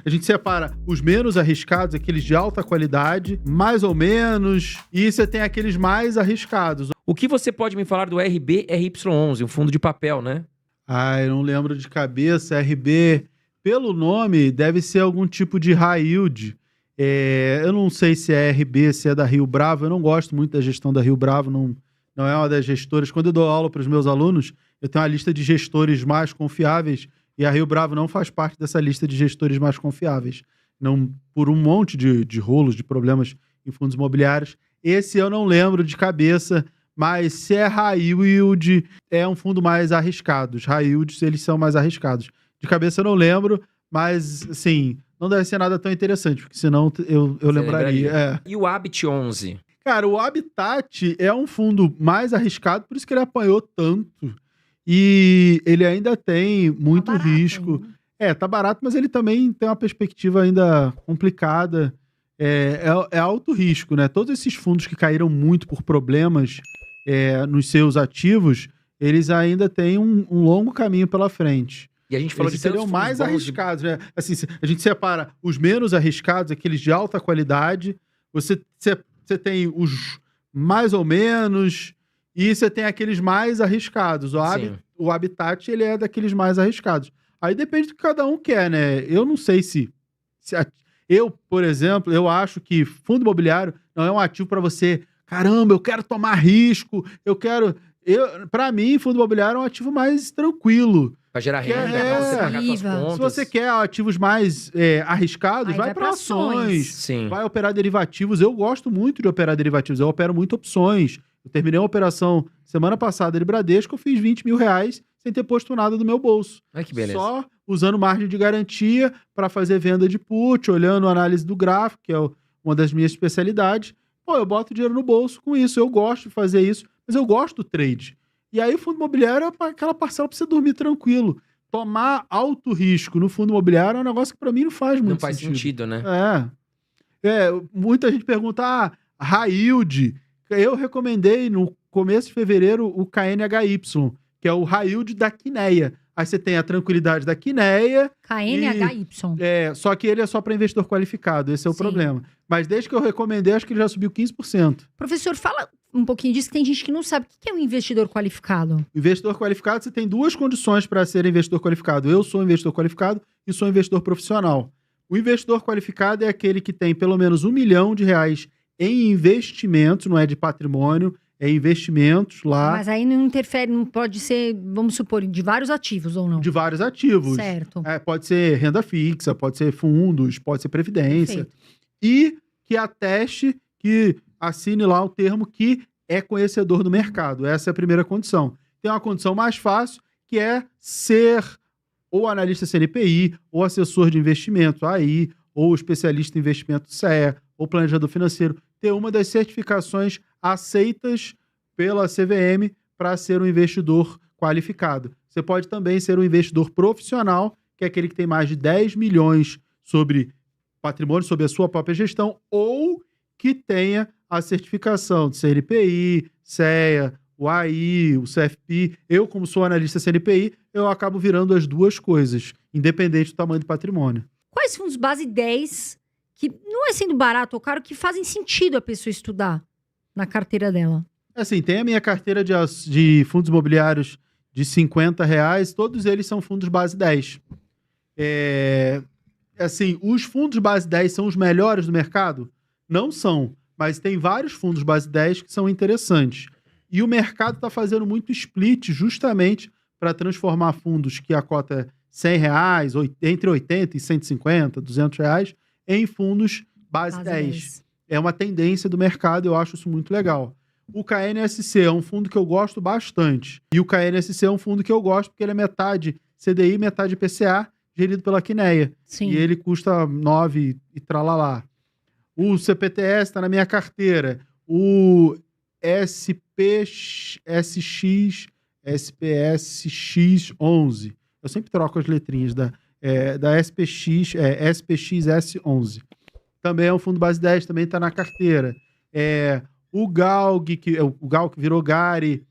A gente separa os menos arriscados, aqueles de alta qualidade, mais ou menos, e você tem aqueles mais arriscados. O que você pode me falar do RBRY11, um fundo de papel, né? Eu não lembro de cabeça. RB, pelo nome, deve ser algum tipo de high yield. Eu não sei se é RB, se é da Rio Bravo. Eu não gosto muito da gestão da Rio Bravo, não é uma das gestoras. Quando eu dou aula para os meus alunos, eu tenho uma lista de gestores mais confiáveis e a Rio Bravo não faz parte dessa lista de gestores mais confiáveis. Não, por um monte de rolos, de problemas em fundos imobiliários. Esse eu não lembro de cabeça, mas se é high yield, é um fundo mais arriscado. Os high yields, eles são mais arriscados. De cabeça eu não lembro, mas, assim, não deve ser nada tão interessante, porque senão eu lembraria. E o Habit 11? Cara, o Habitat é um fundo mais arriscado, por isso que ele apanhou tanto. E ele ainda tem muito barato, risco. né? Tá barato, mas ele também tem uma perspectiva ainda complicada. É alto risco, né? Todos esses fundos que caíram muito por problemas nos seus ativos, eles ainda têm um longo caminho pela frente. E a gente falou Eles de tantos seriam fundos mais bons arriscados, né? Assim, a gente separa os menos arriscados, aqueles de alta qualidade. Você tem os mais ou menos, e você tem aqueles mais arriscados. O Habitat, ele é daqueles mais arriscados. Aí depende do que cada um quer, né? Eu não sei eu, por exemplo, eu acho que fundo imobiliário não é um ativo para você, caramba, eu quero tomar risco, para mim, fundo imobiliário é um ativo mais tranquilo. Pra gerar renda, pra você pagar suas contas. Se você quer ativos mais arriscados, Aí vai para ações. Sim. Vai operar derivativos. Eu gosto muito de operar derivativos. Eu opero muito opções. Eu terminei uma operação semana passada de Bradesco, eu fiz R$20 mil sem ter posto nada do meu bolso. Ai, que beleza. Só usando margem de garantia para fazer venda de put, olhando a análise do gráfico, que é uma das minhas especialidades. Eu boto dinheiro no bolso com isso. Eu gosto de fazer isso, mas eu gosto do trade. E aí o fundo imobiliário é aquela parcela para você dormir tranquilo. Tomar alto risco no fundo imobiliário é um negócio que para mim não faz muito sentido. Não faz sentido, né? Muita gente pergunta, high yield. Eu recomendei no começo de fevereiro o KNHY, que é o high yield da Quineia. Aí você tem a tranquilidade da Quineia. KNHY. Só que ele é só para investidor qualificado, esse é o problema. Mas desde que eu recomendei, acho que ele já subiu 15%. Professor, fala um pouquinho disso, que tem gente que não sabe. O que é um investidor qualificado? Investidor qualificado, você tem duas condições para ser investidor qualificado. Eu sou investidor qualificado e sou investidor profissional. O investidor qualificado é aquele que tem pelo menos R$1 milhão em investimentos, não é de patrimônio, é investimentos lá. Mas aí não interfere, não pode ser, vamos supor, de vários ativos ou não? De vários ativos. Certo. Pode ser renda fixa, pode ser fundos, pode ser previdência. Perfeito. E que ateste, que assine lá o termo que é conhecedor do mercado. Essa é a primeira condição. Tem uma condição mais fácil, que é ser ou analista CNPI, ou assessor de investimento AI, ou especialista em investimento CE, ou planejador financeiro. Ter uma das certificações aceitas pela CVM para ser um investidor qualificado. Você pode também ser um investidor profissional, que é aquele que tem mais de 10 milhões sobre patrimônio, sobre a sua própria gestão, ou que tenha a certificação de CNPI, CEA, o AI, o CFP. Eu, como sou analista CNPI, eu acabo virando as duas coisas, independente do tamanho do patrimônio. Quais fundos base 10, que não é sendo barato ou caro, que fazem sentido a pessoa estudar na carteira dela? Assim, tem a minha carteira de fundos imobiliários de R$50, todos eles são fundos base 10. Assim, os fundos base 10 são os melhores do mercado? Não são, mas tem vários fundos base 10 que são interessantes. E o mercado está fazendo muito split justamente para transformar fundos que a cota é R$100, entre 80 e 150, R$200, em fundos base 10. É uma tendência do mercado, eu acho isso muito legal. O KNSC é um fundo que eu gosto bastante. E o KNSC é um fundo que eu gosto porque ele é metade CDI, metade PCA, gerido pela Quineia. Sim. E ele custa 9 e tralalá. O CPTS está na minha carteira. O SPSX11. Eu sempre troco as letrinhas da SPX, SPXS11. Também é um fundo base 10, também está na carteira. O GALG, o GAL que virou GARI,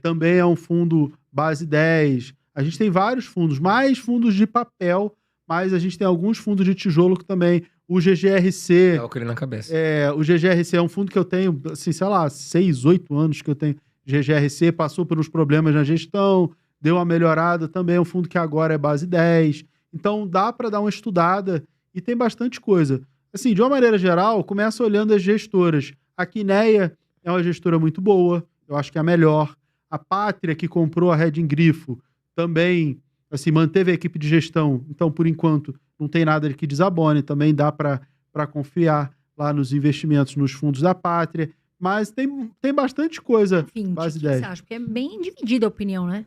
também é um fundo base 10. A gente tem vários fundos, mais fundos de papel mas a gente tem alguns fundos de tijolo que também, o GGRC, Tava com ele na cabeça. o GGRC é um fundo que eu tenho, assim, sei lá, 6, 8 anos que eu tenho GGRC, passou por uns problemas na gestão, deu uma melhorada também, é um fundo que agora é base 10. Então dá para dar uma estudada e tem bastante coisa. Assim, de uma maneira geral, começa olhando as gestoras. A Quineia é uma gestora muito boa, eu acho que é a melhor. A Pátria, que comprou a Reding Grifo, também, assim, manteve a equipe de gestão. Então, por enquanto, não tem nada que desabone. Também dá para confiar lá nos investimentos nos fundos da Pátria. Mas tem bastante coisa. 20, base o que 10. você acha? Porque é bem dividida a opinião, né?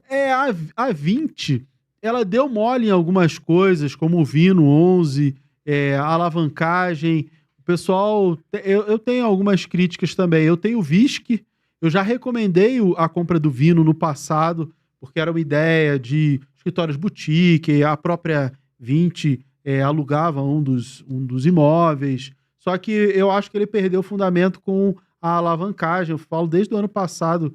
A 20, ela deu mole em algumas coisas, como o Vino 11, a alavancagem. O pessoal... Eu tenho algumas críticas também. Eu tenho o VISC. Eu já recomendei a compra do Vino no passado, porque era uma ideia de escritórios boutique, a própria 20 alugava um dos imóveis. Só que eu acho que ele perdeu o fundamento com a alavancagem. Eu falo desde o ano passado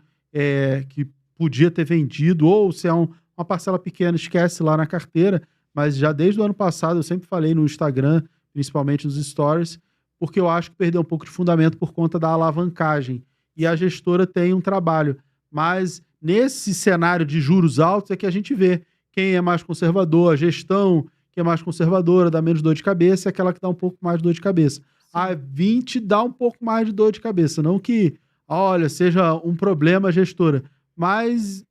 que podia ter vendido, ou se é uma parcela pequena, esquece lá na carteira. Mas já desde o ano passado, eu sempre falei no Instagram, principalmente nos stories, porque eu acho que perdeu um pouco de fundamento por conta da alavancagem. E a gestora tem um trabalho. Mas nesse cenário de juros altos é que a gente vê quem é mais conservador, a gestão que é mais conservadora, dá menos dor de cabeça, é aquela que dá um pouco mais de dor de cabeça. Sim. A 20 dá um pouco mais de dor de cabeça. Não que, olha, seja um problema a gestora, mas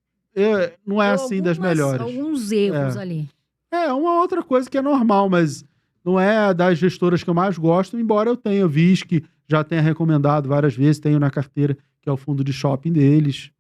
não é assim das melhores. Alguns erros ali. Uma outra coisa que é normal, mas não é das gestoras que eu mais gosto, embora eu tenha visto que já tenha recomendado várias vezes, tenho na carteira, que é o fundo de shopping deles.